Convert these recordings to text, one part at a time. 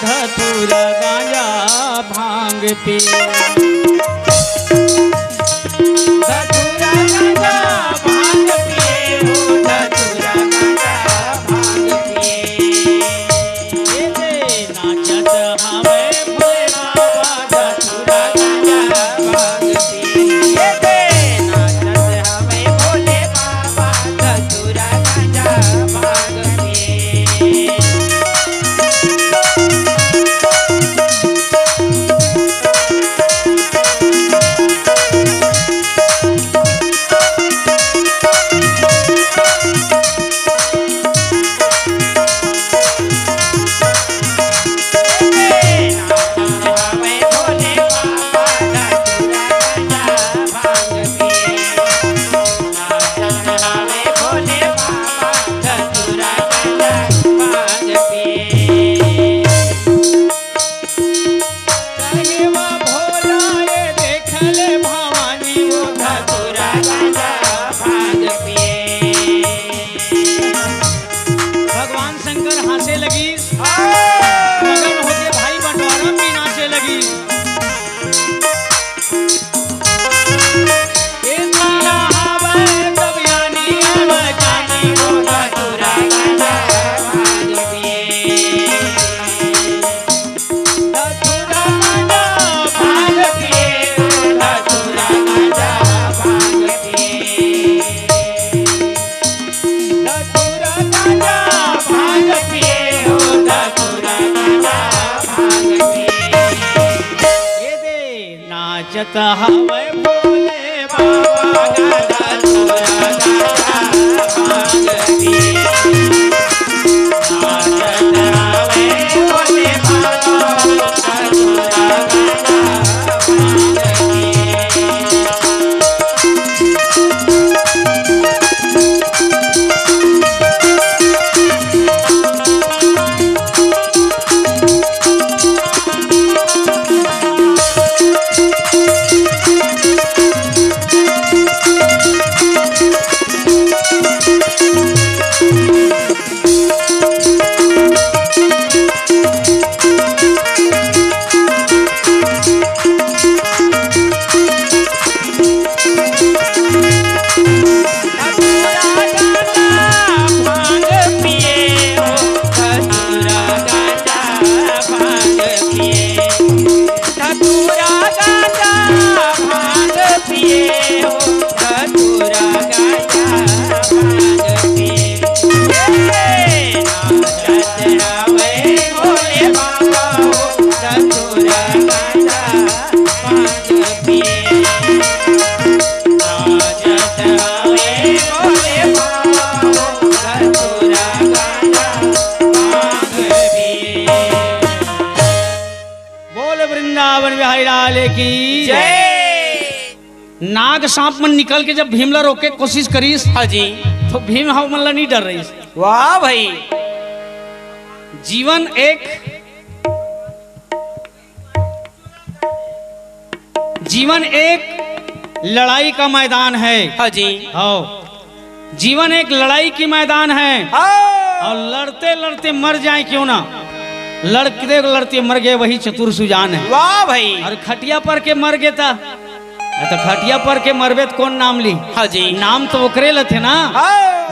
धतूरा गांजा भांग पिए। धतूरा गांजा भांग पिए हो, धतूरा गांजा भांग पिए। ये दे नाचत हवे भोले बाबा, धतूरा गांजा भांग पिए। ये दे नाचत हवे भोले बाबा, धतूरा गांजा भांग पिए। भगवान शंकर हंसे लगी, मगन होके भाई बंटवारा भी नाचे लगी। नाचत हवे भोले बाबा, धतूरा गांजा भांग पिए। नाचत हवे भोले बाबा, धतूरा गांजा भांग पिए। वृंदावन बिहारी लाल की जय। नाग सांप मन निकल के जब भीमला रोके कोशिश करीस, हाँ जी, तो भीम हमला नहीं डर रही। वाह भाई, जीवन एक लड़ाई का मैदान है। हाँ जी, हाँ, जीवन एक लड़ाई की मैदान है। और लड़ते लड़ते मर जाए क्यों ना, लड़ते लड़ते मर गए वही चतुर सुजान है। वाह भाई, और खटिया पर के मर गए था, तो खटिया पर के मरबे तो कौन नाम ली। हाँ जी, नाम तो ओकरे लथे ना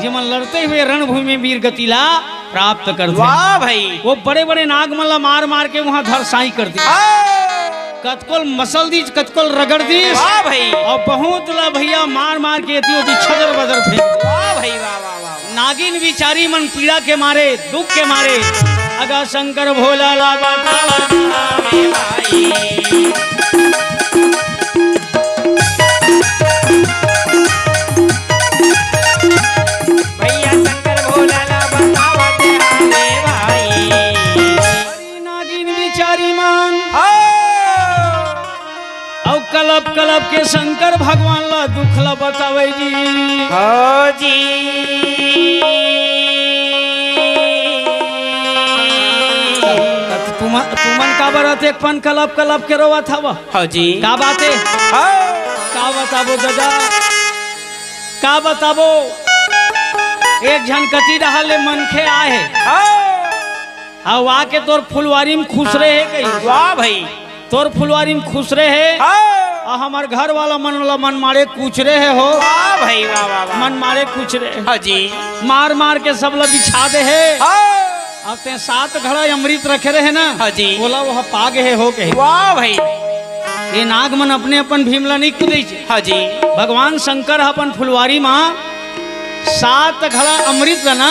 जिमन लड़ते हुए रणभूमि में वीर गतिला प्राप्त करते। वाह भाई, वो बड़े बड़े नागमल्ला मार मार के वहाँ धरसाई कर दी, कतकोल मसल दी, कतकोल रगड़ दी। वाह भाई, और बहुत ला भैया मार मार के छदर बदर थे। वाह भाई, वाह वाह वाह। नागिन बिचारी मन पीड़ा के मारे, दुख के मारे, अगा शंकर भोला ला भाई। भैया शंकर भोला ला बतावते भाई। नागिन बिचारी मन औ कलब कलब के शंकर भगवान ला दुख ला बतावे जी। हाँ जी, तुमन का बरत एक पन कलब कलब के रोवा था। हाँ जी, का बात है, का बताबो दादा, का बताबो। एक झनकती रहले मनखे आए अब आके तोर फुलवारी में खुश रहे है कहीं। वाह भाई, तोर फुलवारी में खुश रहे है। और हमार घर वाला मन मारे कूच रहे है हो। वाह भाई, वाह वाह वाह। मन मारे कूच रहे। हाँ जी। मार मार के सब लोग बिछा दे है। अब ते 7 घड़ा अमृत रखे रहे ना। हाँ जी। बोला वह पाग है हो के। वाह भाई, ये नाग मन अपने अपन भीमला नहीं कूदे छे। हाँ जी। भगवान शंकर अपन फुलवारी माँ 7 घड़ा अमृत ना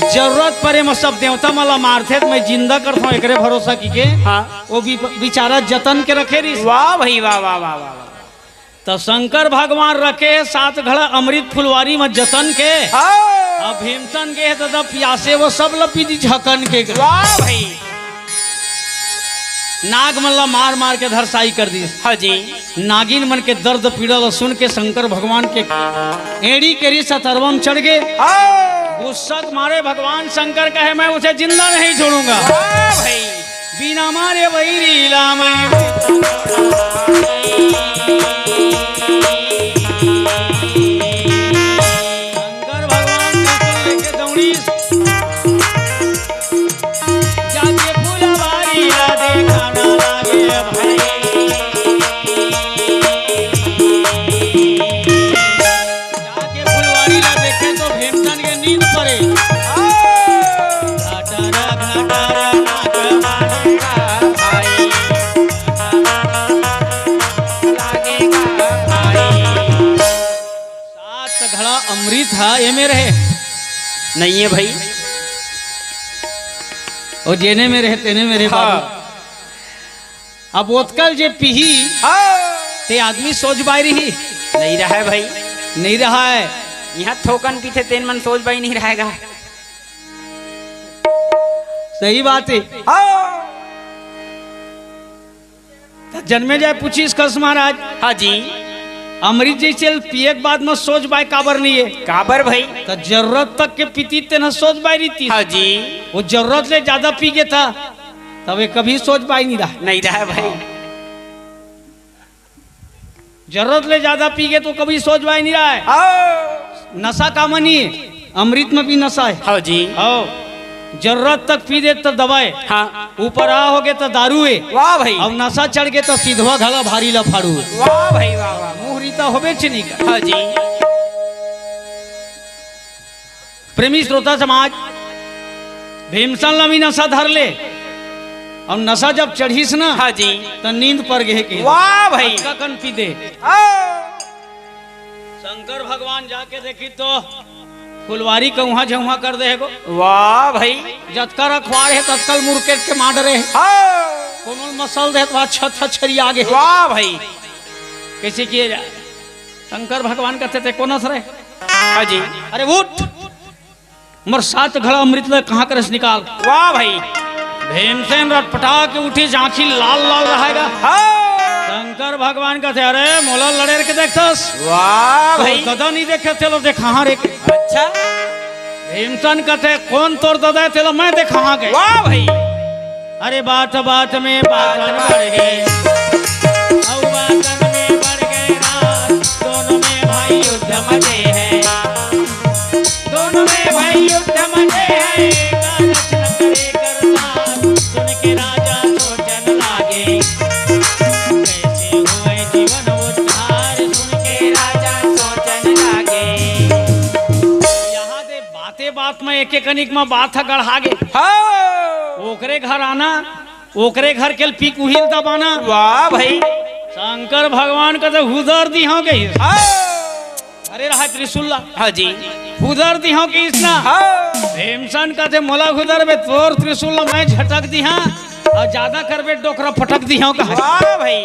जरूरत पड़े में सब देवता मला मारथे तो मैं जिंदा करता हूँ एक भरोसा की के। हाँ। वो भी बेचारा जतन के रखे रही। वाह भाई, वाह वाह वाह वाह। तो शंकर भगवान रखे 7 घड़ा अमृत फुलवारी में जतन के। अब भीमसन के तो प्यासे वो सब लपी दी झकन के। वाह भाई, नाग मल्ला मार मार के धरसाई कर दी। हाँ जी। नागिन मन के दर्द पीड़ल सुन के शंकर भगवान के एड़ी के री सतर्वम चढ़ गए। गुस्सा मारे भगवान शंकर कहे मैं उसे जिंदा नहीं छोड़ूंगा। भाई, बिना मारे वही लीला मैं। शंकर भगवान लेके दौड़ी जाके फुलवारी ला देखा ना लागे भाई। जाके फुलवारी ला देखे तो भीमसन के नींद पड़े। घाटारा घाटारा नाग मारेगा भाई, लागेगा भाई। 7 घड़ा अमृत है ये में रहे नहीं है भाई। और जेने में रहे तेने में रहे बाबू। अब ओतकल जे पीही ते आदमी सोच बाई रही नहीं रहा है भाई, नहीं रहा है। यहाँ थोकन पीछे तेन मन सोच भाई नहीं रहेगा। सही बात है। जन्मे जाए पूछीस कस महाराज। हाँ जी। अमृत जैसे पिए के बाद में सोच बाई काबर नहीं है। काबर भाई, तो जरूरत तक के पीती ते न सोच बाई रही थी। हाँ जी। वो जरूरत ले ज्यादा पी गया था तब ये कभी सोच बाई नहीं रहा। नहीं रहा है भाई, जरूरत ले ज्यादा पी गए तो कभी सोच बाई नहीं रहा है। नशा का मनी है, अमृत में भी नशा है। हाँ जी। जरूरत तक पी दे तो दवाए। हाँ। ऊपर आ हो गए तो दारू है। वाह भाई। अब नशा चढ़ गए तो सीधवा घड़ा भारी लफाड़ू है। वाह भाई, वाह वाह। मुहरीता होबे चनी का। हाँ जी। प्रेमी श्रोता समाज, भीमसन लमी नशा धर ले और नशा जब चढ़ीस ना। हाँ जी। तो नींद पर गए के। वाह भाई। कन पी दे। शंकर भगवान जाके देखी तो फुलवारी का वहां झुहा कर दे गो। वाह भाई। जतकर अखबार है तत्कल मुर्केट के मार रहे। कोनो मसल दे तो अच्छा छरी आगे। वाह भाई। कैसे किए जाए। शंकर भगवान कहते थे कौन रहे। हाँ जी। अरे उठ मर 7 घड़ा अमृत ले कहाँ करस निकाल। वाह भाई। भीमसेन रटपटा के उठी आंखी लाल लाल रहेगा। शंकर भगवान कहते अरे मोला लड़े के देखतस। वाह भाई। दादा नहीं देखे तेलो देखा हाँ रे। अच्छा। भीमसेन कहते कौन तोर दादा तेलो मैं देखा हाँ गए। वाह भाई। अरे बात बात में बातन बढ़ गए। औ बातन में बढ़ गए रात। दोनों में भाई युद्ध मचे हैं। दोनों में भाई युद्ध मचे हैं। कागज न करे करतार। सुन के राजा सोचन लागे। कैसे हुए जीवन उद्धार। सुन के राजा सोचन लागे। यहाँ दे बातें बात में एक एक अनिक में बात गढ़ा गे। ओकरे घर आना, ओकरे घर के पीक उहिल दबाना। वाह भाई। शंकर भगवान का तो हुदर दी हो गई। अरे रहा त्रिशूला। हाँ जी। हुदर दी हो कि इसना। भीमसन का थे मोला हुदर में तोर त्रिशूला मैं झटक दी हाँ और ज्यादा करबे डोकरा फटक दी हो। वाह भाई।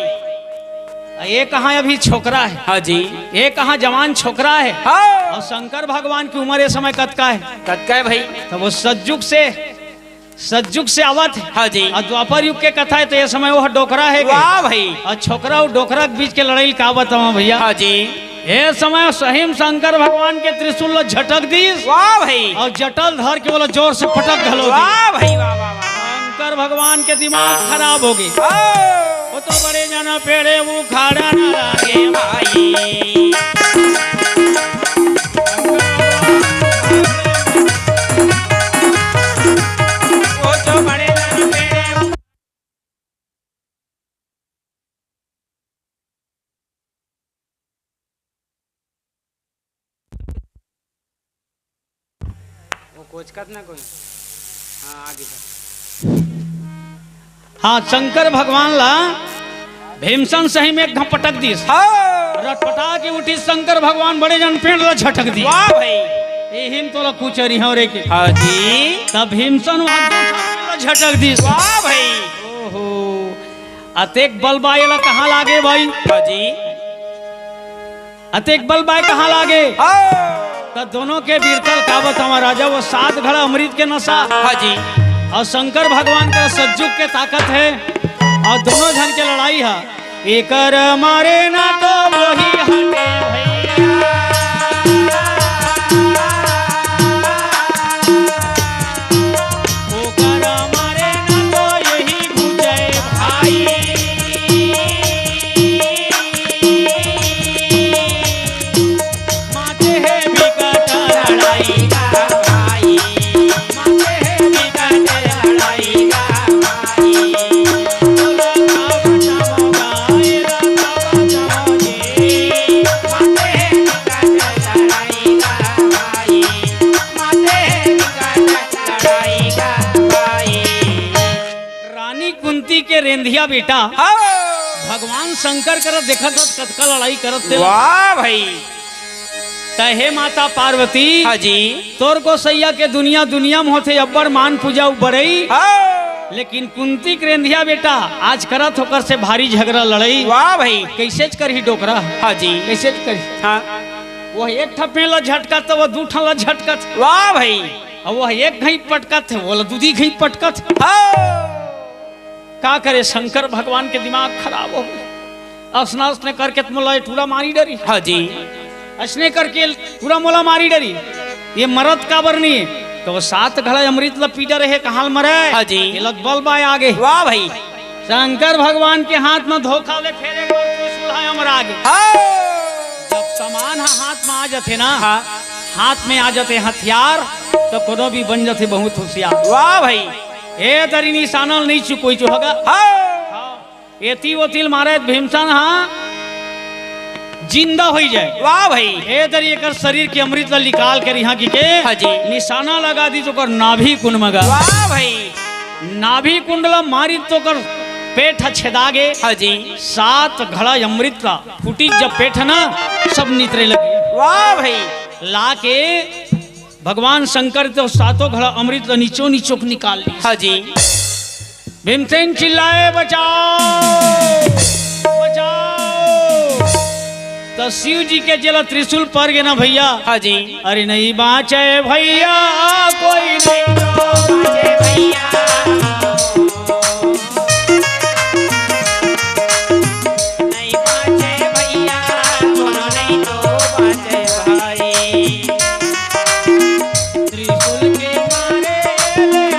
ये कहाँ अभी छोकरा है। हाँ जी। ये कहाँ जवान छोकरा है। और शंकर भगवान की उम्र इस समय कद का है। कद का है भाई। तो वो सज्जुग से आवत है। हाँ जी। और द्वापर युग के कथा है तो ये समय वो डोकरा है। वाह भाई। और छोकरा और डोकरा के बीच के लड़ाई का बताओ भैया। हाँ जी। ये समय सहीम शंकर भगवान के त्रिशूल झटक दी। वाह भाई। और जटल धर के बोला जोर से पटक घलो। वाह भाई, वाह वाह वाह। शंकर भगवान के दिमाग खराब हो गई। वो तो बड़े जना पेड़े वो खाड़ा ना लागे भाई। वो कोचकत ना कोई। हाँ आगे जा। हाँ शंकर भगवान ला भीमसन सही में एकदम पटक दी। रटपटा के उठी शंकर भगवान बड़े जन पेड़ ला झटक दी। वाह भाई एहिम तो ला कुचरी हो रे के। हाँ जी तब भीमसन वहां झटक दी। वाह भाई ओहो अतेक बल बाय ला कहाँ लागे भाई। हाँ जी अतेक बल बाय कहाँ लागे। हाँ तो दोनों के बीरतल काबत हमारा राजा वो 7 घड़ा अमृत के नशा हाँ जी और शंकर भगवान का सज्जुग के ताकत है और दोनों जन के लड़ाई है। एकर मारे ना तो वही हटे भैया ओकर मारे ना तो यही बुझे भाई माते है विकट लड़ाई का भाई माते है विकट लड़ाई का भाई रानी कुंती के रेंधिया बेटा भगवान शंकर करत देखत कतका लड़ाई करत थे। वाह भाई कहे माता पार्वती हाँ जी तोर को सैया के दुनिया दुनिया में होते अब्बर मान पूजा बड़ई लेकिन कुंती के रेंधिया बेटा आज करत होकर से भारी झगड़ा लड़ई। वाह भाई कैसे करी डोकरा हाँ जी कैसे करी। हाँ वो एक ठप्पे ला झटकत तो वो 2 ठन ला झटकत वाह भाई और वो एक घई पटकत है वो दूधी घई पटकत। का करे शंकर भगवान के दिमाग खराब हो गए। स्नान ने करके मोला टूरा मारी डरी। हाँ जी असने करके पूरा मोला मारी डरी ये मरद का बरनी तो वो 7 घड़ा अमृत लपीटा रहे कहाँ मरे। हाँ जी ये लत बल बाय आगे। वाह भाई शंकर भगवान के हाथ में धोखा ले फेरे अमर आगे। जब सामान हाथ में आ जाते ना हाथ में आ जाते हथियार तो कोनो भी बन जाते बहुत होशियार। वाह भाई ए तरी निशानल नहीं चुकोई होगा। एती वो तिल मारे भीमसन हाँ जिंदा हो जाए। वाह भाई ए तरी एकर शरीर के अमृत ला निकाल कर यहाँ की के हाँ जी निशाना लगा दी तो कर नाभि कुंड मगा। वाह भाई नाभि कुंडला मारी तो कर पेट छेदागे। हाँ जी 7 घड़ा अमृत ला फूटी जब पेट ना सब नितरे लगे। वाह भाई ला के भगवान शंकर तो 7 घड़ा अमृत ला नीचो नीचो निकाल ली। हाँ जी भीमसेन चिल्लाए बचाओ बचाओ तो शिव जी के जला त्रिशूल पर गए ना भैया। हाँ जी अरे नहीं बाँचे भैया कोई नहीं बाँचे भैया नहीं बाँचे भैया कोनो नहीं तो बाँचे भाई त्रिशूल के मारे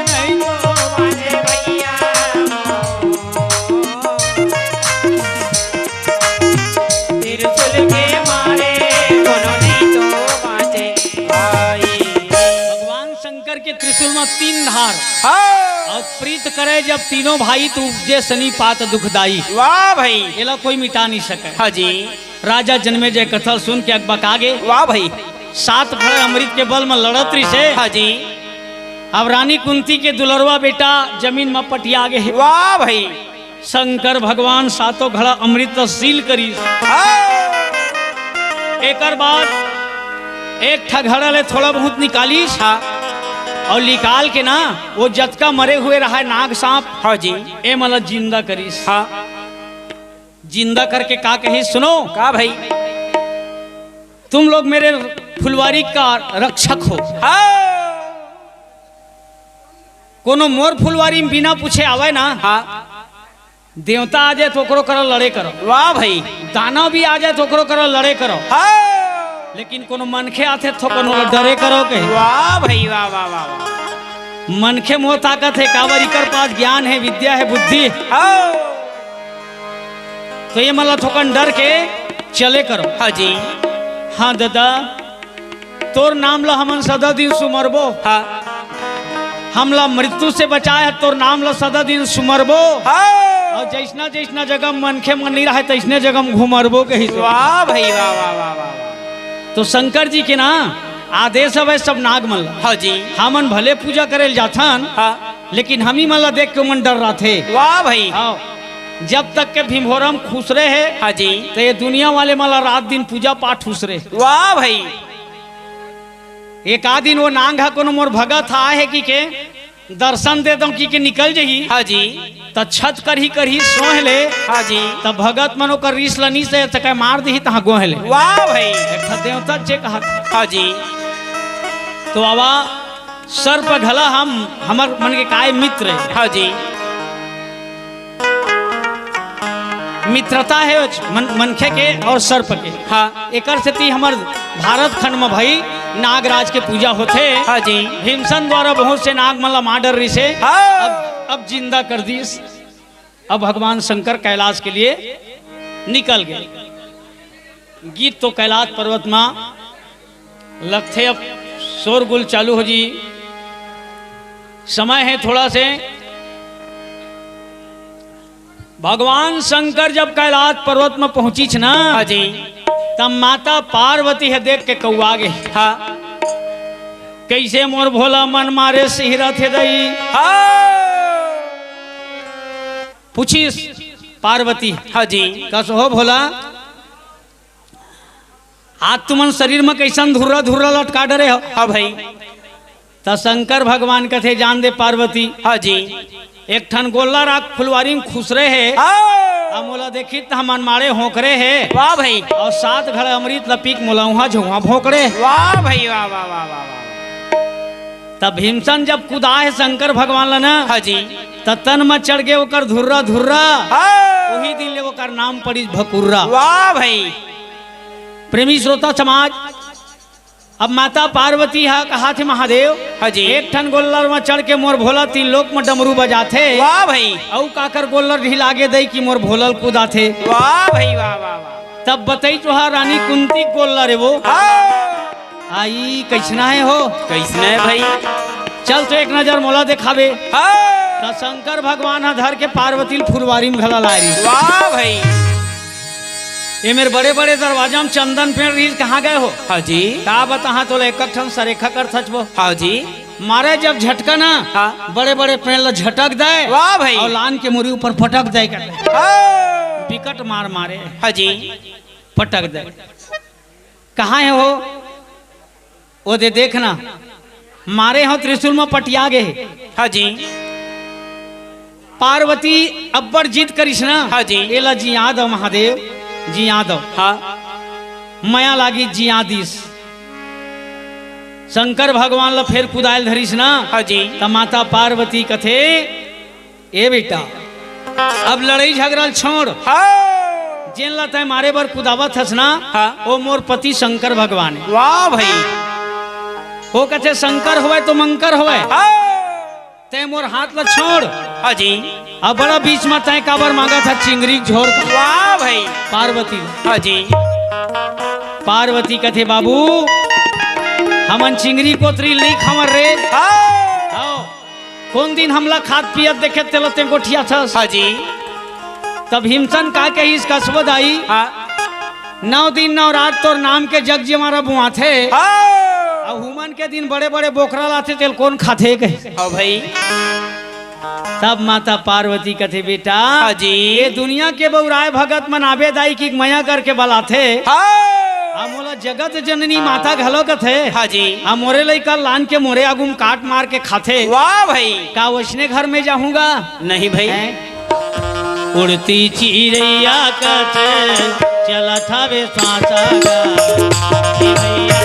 नहीं तो बाँचे भैया त्रिशूल के मारे कोनो नहीं तो बाँचे भाई। भगवान शंकर के त्रिशूल में 3 धार और प्रीत करे जब तीनों भाई तू उपजे सनी पात दुखदाई। वाह भाई एला कोई मिटा नहीं सके। हाँ जी राजा जन्मे जय कथल सुन के अकबका गे। वाह भाई 7 घड़े अमृत के बल में लड़त रही से। हाँ जी अब रानी कुंती के दुलरवा बेटा जमीन में पटिया गे। वाह भाई शंकर भगवान 7 घड़ा अमृत सील करी। एक बाद एक ठा घड़ा ले थोड़ा बहुत निकाली और निकाल के ना वो जतका मरे हुए रहा है नाग सांप। हाँ जी ए मतलब जिंदा करीस। हाँ जिंदा करके का कही सुनो का भाई तुम लोग मेरे फुलवारी का रक्षक हो। कोनो मोर फुलवारी में बिना पूछे आवे ना हाँ देवता आ जाए तो ओकरो करो लड़े करो। वाह भाई दानव भी आ जाए तो ओकरो करो लड़े करो। लेकिन कोनो मनखे आते तो कोनो डरे करो के। वाह भाई वाह वाह वाह वाह मनखे मोह ताकत है कावरी कर पास ज्ञान है विद्या है बुद्धि तो ये मतलब थोकन डर के चले करो। हाँ जी हाँ दादा तोर नाम ला हमन सदा दिन सुमरबो। हाँ हमला मृत्यु से बचाए है तोर नाम ला सदा दिन सुमरबो। और जैसना जैसना जगह मनखे मन नहीं रहे तैसने जगह घुमरबो के ही। वाह भाई वाह वाह वाह वाह तो शंकर जी के ना आदेश हवे सब नाग मन ला। हाँ जी। हमन भले पूजा करे जाथन, हाँ। लेकिन हम ही मन ला देख के मन डर रहा थे। वाह भाई। हाँ, जब तक के भीमभोरम खुश रहे है, हाँ जी। तो ये दुनिया वाले मला रात दिन पूजा पाठ खुश रहे। वाह भाई। एक आध दिन वो नांग है कोनो मोर भगत आए है कि के दर्शन दे दो कि निकल जही। हाँ जी। त छत करही सोह ले। हाँ जी। तब भगत मनो कर रीस लनी से चके मार दी तहाँ गोह ले। वाह भाई। एक देवता चे कहा। हाँ जी। तो आवा सर पर घला हम हमर मन के काय मित्र है। हाँ जी। मित्रता है मनखे के और सर्प के। हाँ। एकर से ती हमर भारत खंड में भाई नागराज के पूजा होते। हाँ जी। भीमसन द्वारा बहुत से नाग मला मार डर रही से अब जिंदा कर दीस। अब भगवान शंकर कैलाश के लिए निकल गए। गीत तो कैलाश पर्वत में लगते अब शोरगुल चालू हो जी। समय है थोड़ा से। भगवान शंकर जब कैलाश पर्वत में पहुंची छ ना। हाँ जी। तब माता पार्वती है देख के कौआ गे। हाँ। कैसे मोर भोला मन मारे सिहरा थे दई। पूछी पार्वती। हाँ जी। कस हो भोला आज तुमन शरीर में कैसन धुर्रा धुर्रा लटका डरे हो। हाँ भाई। त शंकर भगवान कथे जान दे पार्वती। हाँ जी। एक ठन गोल्ला राग फुलवारी में खुश रहे है। हम मोला देखी त हमन मारे होकरे है। वाह भाई। और 7 घड़े अमृत लपीक मोलाऊहा झुआ भोकड़े। वाह भाई। वाह वाह वाह वाह। तब भीमसन जब कुदा है शंकर भगवान ला ना। हाँ जी। तन में चढ़ गए ओकर धुर्रा धुर्रा। हाँ। वही दिन ले ओकर नाम पड़ी भकुर्रा। वाह भाई। प्रेमी श्रोता समाज अब माता पार्वती है कहा थे महादेव। हाँ जी। एक ठन गोल्लर में चढ़ के मोर भोला 3 लोक में डमरू बजाथे। वाह भाई। औ काकर गोल्लर ढिलागे दई कि मोर भोलल कूदा थे। वाह भाई। वाह वाह वाह। तब बताई चोहा रानी कुंती गोल्लर है वो। आई कैसना है हो। कैसना है भाई। चल तो एक नजर मोला दिखावे। हाँ। तो शंकर भगवान धर के पार्वती फुलवारी में घला लाई। वाह भाई। ये मेरे बड़े बड़े दरवाजा में चंदन पेड़ रील कहाँ गए हो। हाँ जी। का बता तो एक ठन सरेखा कर थचबो। हाँ जी। मारे जब झटका ना। हाँ। बड़े बड़े पेड़ ला झटक दे। वाह भाई। और लान के मुरी ऊपर पटक दे कर हाँ। विकट मार मारे। हाँ जी। पटक दे। कहाँ है हो वो दे देखना मारे हो त्रिशूल में पटिया गए। हाँ जी। पार्वती अब्बर जीत करिस ना। हाँ जी। एला जी याद हो महादेव जी याद हो। हाँ। मया लागी जी आदिस शंकर भगवान ला फिर कुदायल धरिस ना। हाँ जी। त माता पार्वती कथे ए बेटा अब लड़ाई झगड़ा छोड़। हाँ। जेन ला तय मारे बर कुदावत हस ना। हाँ। ओ मोर पति शंकर भगवान है। वाह भाई। वो कथे शंकर होवे तो मंकर होवे। हाँ। तय मोर हाथ ला छोड़। हाँ जी। अब बड़ा बीच में तय काबर मांगा था चिंगरी झोर का। वाह भाई। पार्वती हाँ जी। पार्वती कथे बाबू हमन चिंगरी को त्रिल नहीं खमर रे। हाँ। कौन दिन हमला खाद पियत देखे तेलते गोठिया थस। हाँ जी। तब हिमसन का कही इस कसबद आई। हाँ। 9 दिन 9 रात तोर नाम के जग जी हमारा बुआ थे। हाँ। अब हुमन के दिन बड़े बड़े बोखरा लाते तेल कौन खाते कहे। हाँ भाई। तब माता पार्वती कथे बेटा। हाँ जी। ये दुनिया के बउराय भगत मन आबे दाई की मया करके बलाथे। हाँ। मोला जगत जननी माता घलो कथे। हाँ जी। मोरे लइका लान के मोरे आगुम काट मार के खाथे। वाह भाई। का वैसने घर में जाऊंगा नहीं भाई। उड़ती चिड़ैया कथे चला था वे सांसा भैया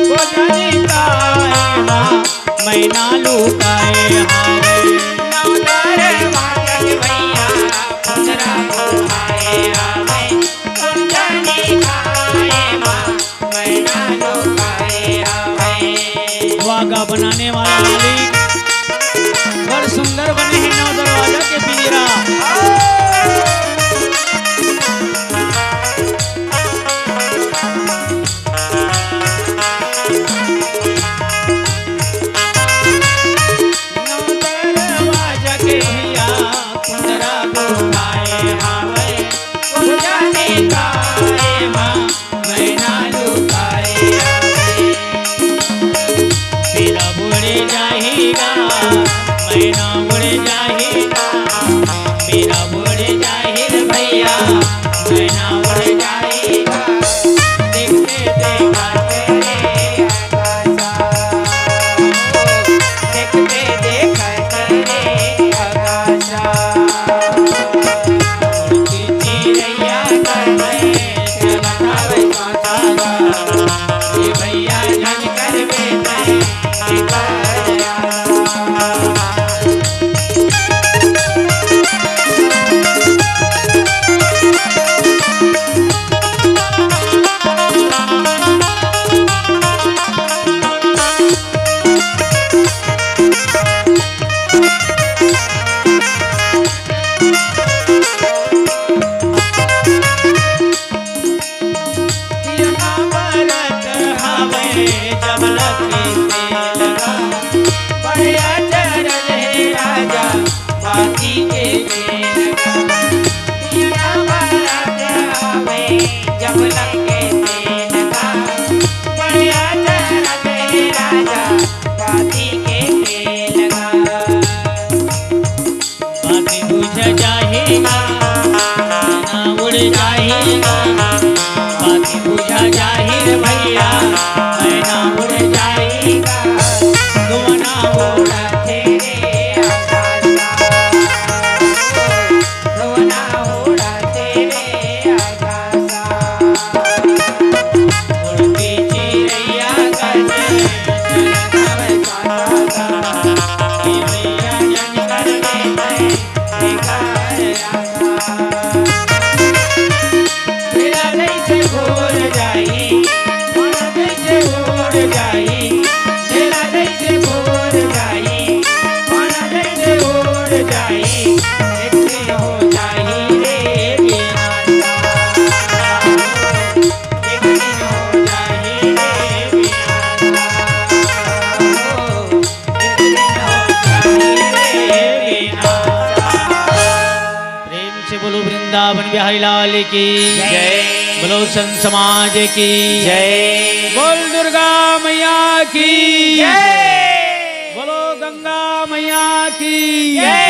वो जाने काए माँ मैं ना लुकाए हावे भैया पुतरा बुलाए आवे कुंजनी खाए माँ मैं ना लुकाए आवे। वागा बनाने वाला मालिक बड़ सुंदर बने हैं नौ दरवाजा के पिंजरा। नौ दरवाजा के भैया कुंजरा बुलाए हावे कुंजनी खाए माँ मैं ना लुकाए आवे। तेरा बुढ़े जाएगा मैं ना उड़ जाएगा मेरा बुढ़े जाहिर भैया मैं ना उड़ जाएगा देखते देखा तेरे आकाशा देखते देखा तेरे आकाशा उड़ती चिड़ैया कर में चलता वे कांटा ये भैया जन कर बेटे जब लगे लगा बढ़िया चरण है राजा बाती के लगा पिया बारात आवे जब लगे लगा बढ़िया चरण है राजा बाती के लगा। बाती बुझ जाएगा ना उड़ जाएगा बाती बुझा जाहिर भैया मैं ना उड़ जाएगा तुम ना उड़ा तेरे आकाशा रोना होड़ा तेरे आकाशा उड़ती चिड़ैया कर चलता वे कांटा ये भैया जन कर बेटे बेकार आशा मेरा जैसे भूल जाई मन जैसे भूल जाई मेरा जैसे भूल जाई मन जैसे भूल जाई देखते हो जाई रे बेनाता देखते हो जाई रे बेनाता देखते हो जाई रे बेनाता। प्रेम से बोलो वृंदावन बिहारी लाल की जय। बोलो संत समाज की जय बोल दुर्गा मैया की जय बोलो गंगा मैया की जय।